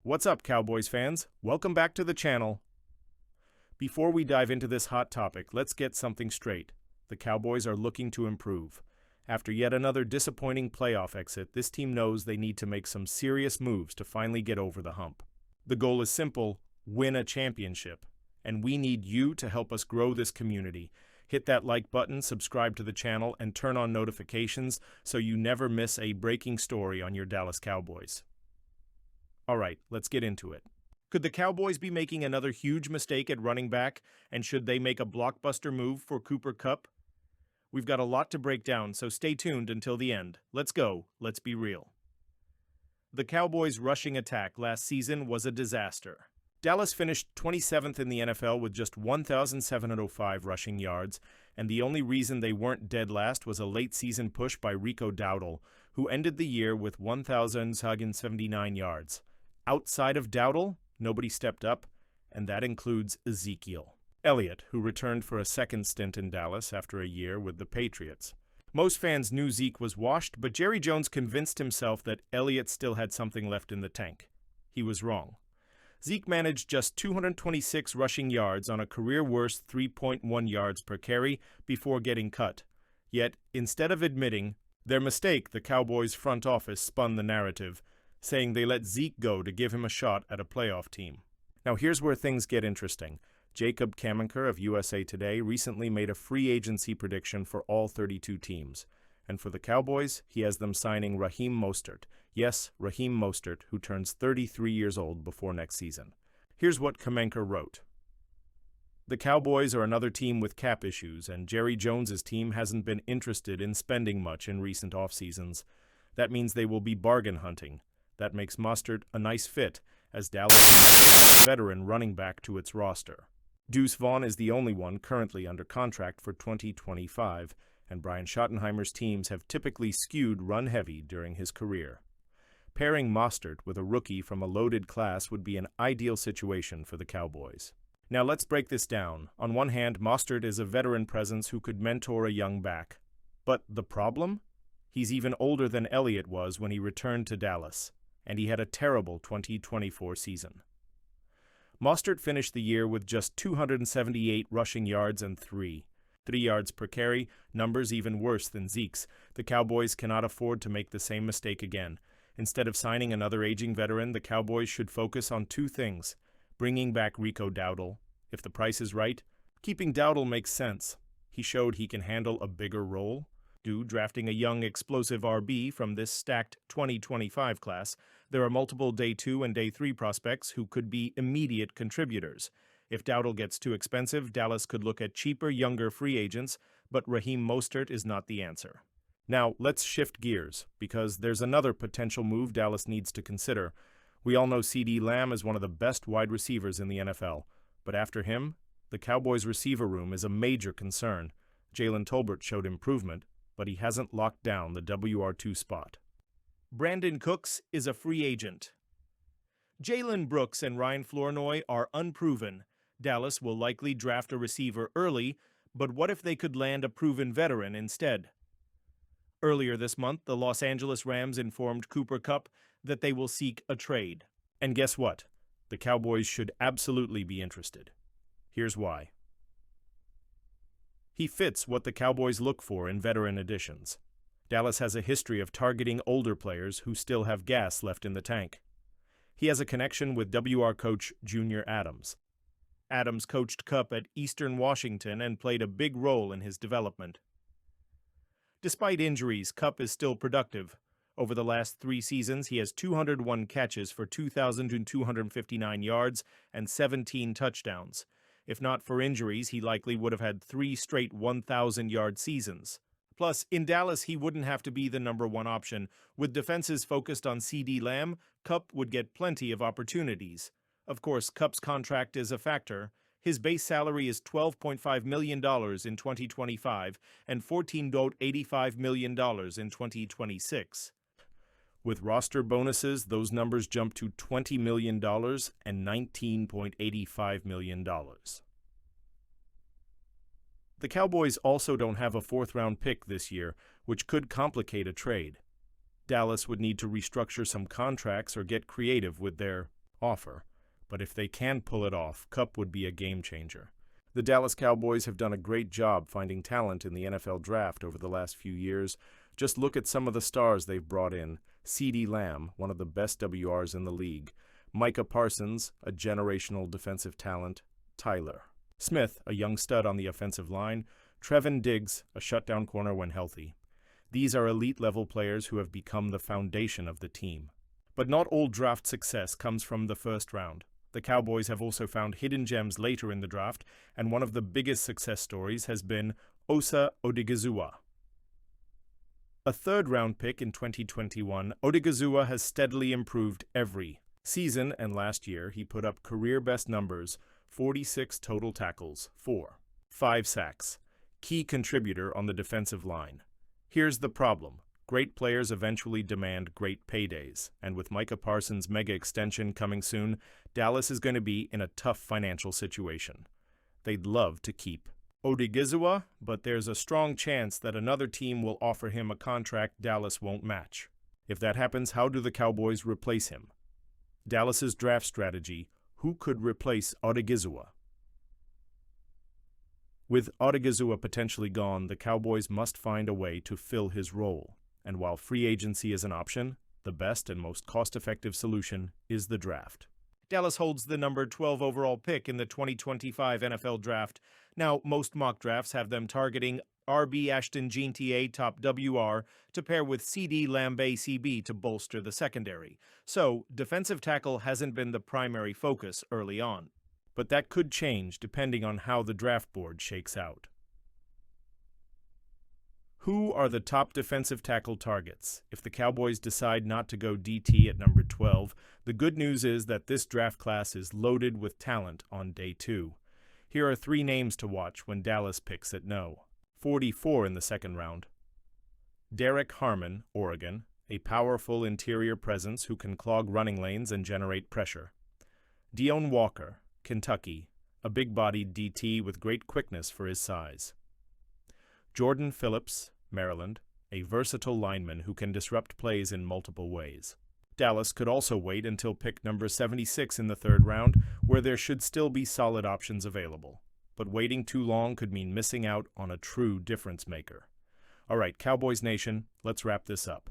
What's up, Cowboys fans? Welcome back to the channel. Before we dive into this hot topic, let's get something straight. The Cowboys are looking to improve. After yet another disappointing playoff exit, this team knows they need to make some serious moves to finally get over the hump. The goal is simple: win a championship. And we need you to help us grow this community. Hit that like button, subscribe to the channel, and turn on notifications so you never miss a breaking story on your Dallas Cowboys. Alright, let's get into it. Could the Cowboys be making another huge mistake at running back, and should they make a blockbuster move for Cooper Kupp? We've got a lot to break down, so stay tuned until the end. Let's go. Let's be real. The Cowboys' rushing attack last season was a disaster. Dallas finished 27th in the NFL with just 1,705 rushing yards, and the only reason they weren't dead last was a late-season push by Rico Dowdle, who ended the year with 1,179 yards. Outside of Dowdle, nobody stepped up, and that includes Ezekiel Elliott, who returned for a second stint in Dallas after a year with the Patriots. Most fans knew Zeke was washed, but Jerry Jones convinced himself that Elliott still had something left in the tank. He was wrong. Zeke managed just 226 rushing yards on a career-worst 3.1 yards per carry before getting cut. Yet, instead of admitting their mistake, the Cowboys' front office spun the narrative, saying they let Zeke go to give him a shot at a playoff team. Now here's where things get interesting. Jacob Kamenker of USA Today recently made a free agency prediction for all 32 teams. And for the Cowboys, he has them signing Raheem Mostert. Yes, Raheem Mostert, who turns 33 years old before next season. Here's what Kamenker wrote. The Cowboys are another team with cap issues, and Jerry Jones's team hasn't been interested in spending much in recent off-seasons. That means they will be bargain hunting. That makes Mostert a nice fit, as Dallas needs a veteran running back to its roster. Deuce Vaughn is the only one currently under contract for 2025, and Brian Schottenheimer's teams have typically skewed run-heavy during his career. Pairing Mostert with a rookie from a loaded class would be an ideal situation for the Cowboys. Now let's break this down. On one hand, Mostert is a veteran presence who could mentor a young back. But the problem? He's even older than Elliott was when he returned to Dallas, and he had a terrible 2024 season. Mostert finished the year with just 278 rushing yards and 3 yards per carry, numbers even worse than Zeke's. The Cowboys cannot afford to make the same mistake again. Instead of signing another aging veteran, the Cowboys should focus on two things: bringing back Rico Dowdle, if the price is right. Keeping Dowdle makes sense. He showed he can handle a bigger role. Drafting a young, explosive RB from this stacked 2025 class, there are multiple Day 2 and Day 3 prospects who could be immediate contributors. If Dowdle gets too expensive, Dallas could look at cheaper, younger free agents, but Raheem Mostert is not the answer. Now, let's shift gears, because there's another potential move Dallas needs to consider. We all know CeeDee Lamb is one of the best wide receivers in the NFL, but after him, the Cowboys' receiver room is a major concern. Jalen Tolbert showed improvement, but he hasn't locked down the WR2 spot. Brandon Cooks is a free agent. Jalen Brooks and Ryan Flournoy are unproven. Dallas will likely draft a receiver early, but what if they could land a proven veteran instead? Earlier this month, the Los Angeles Rams informed Cooper Kupp that they will seek a trade. And guess what? The Cowboys should absolutely be interested. Here's why. He fits what the Cowboys look for in veteran additions. Dallas has a history of targeting older players who still have gas left in the tank. He has a connection with WR coach Junior Adams. Adams coached Kupp at Eastern Washington and played a big role in his development. Despite injuries, Kupp is still productive. Over the last 3 seasons, he has 201 catches for 2,259 yards and 17 touchdowns. If not for injuries, he likely would have had 3 straight 1,000-yard seasons. Plus, in Dallas, he wouldn't have to be the number 1 option. With defenses focused on CeeDee Lamb, Kupp would get plenty of opportunities. Of course, Kupp's contract is a factor. His base salary is $12.5 million in 2025 and $14.85 million in 2026. With roster bonuses, those numbers jump to $20 million and $19.85 million. The Cowboys also don't have a 4th-round pick this year, which could complicate a trade. Dallas would need to restructure some contracts or get creative with their offer, but if they can pull it off, Kupp would be a game-changer. The Dallas Cowboys have done a great job finding talent in the NFL draft over the last few years. Just look at some of the stars they've brought in. CeeDee Lamb, one of the best WRs in the league. Micah Parsons, a generational defensive talent. Tyler Smith, a young stud on the offensive line. Trevon Diggs, a shutdown corner when healthy. These are elite-level players who have become the foundation of the team. But not all draft success comes from the first round. The Cowboys have also found hidden gems later in the draft, and one of the biggest success stories has been Osa Odighizuwa. A third-round pick in 2021, Odighizuwa has steadily improved every season, and last year he put up career-best numbers, 46 total tackles, 5 sacks. Key contributor on the defensive line. Here's the problem. Great players eventually demand great paydays, and with Micah Parsons' mega extension coming soon, Dallas is going to be in a tough financial situation. They'd love to keep Odighizuwa, but there's a strong chance that another team will offer him a contract Dallas won't match. If that happens, how do the Cowboys replace him? Dallas's draft strategy: who could replace Odighizuwa? With Odighizuwa potentially gone, the Cowboys must find a way to fill his role. And while free agency is an option, the best and most cost-effective solution is the draft. Dallas holds the number 12 overall pick in the 2025 NFL Draft. Now, most mock drafts have them targeting RB Ashton Jean TA top WR to pair with CeeDee Lamb CB to bolster the secondary. So, defensive tackle hasn't been the primary focus early on. But that could change depending on how the draft board shakes out. Who are the top defensive tackle targets? If the Cowboys decide not to go DT at number 12, the good news is that this draft class is loaded with talent on day 2. Here are 3 names to watch when Dallas picks at 44 in the second round. Derek Harmon, Oregon, a powerful interior presence who can clog running lanes and generate pressure. Deone Walker, Kentucky, a big-bodied DT with great quickness for his size. Jordan Phillips, Maryland, a versatile lineman who can disrupt plays in multiple ways. Dallas could also wait until pick number 76 in the third round, where there should still be solid options available. But waiting too long could mean missing out on a true difference-maker. All right, Cowboys Nation, let's wrap this up.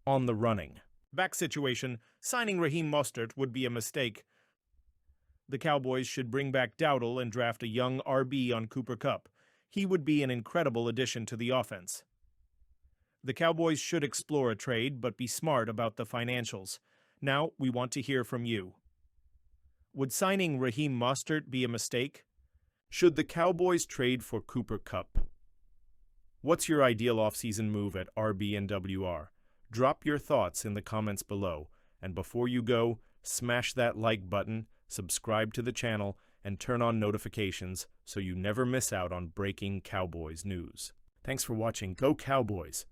On the running back situation, signing Raheem Mostert would be a mistake. The Cowboys should bring back Dowdle and draft a young RB on Cooper Kupp. He would be an incredible addition to the offense. The Cowboys should explore a trade, but be smart about the financials. Now, we want to hear from you. Would signing Raheem Mostert be a mistake? Should the Cowboys trade for Cooper Kupp? What's your ideal offseason move at RB and WR? Drop your thoughts in the comments below. And before you go, smash that like button, subscribe to the channel, and turn on notifications so you never miss out on breaking Cowboys news. Thanks for watching. Go Cowboys!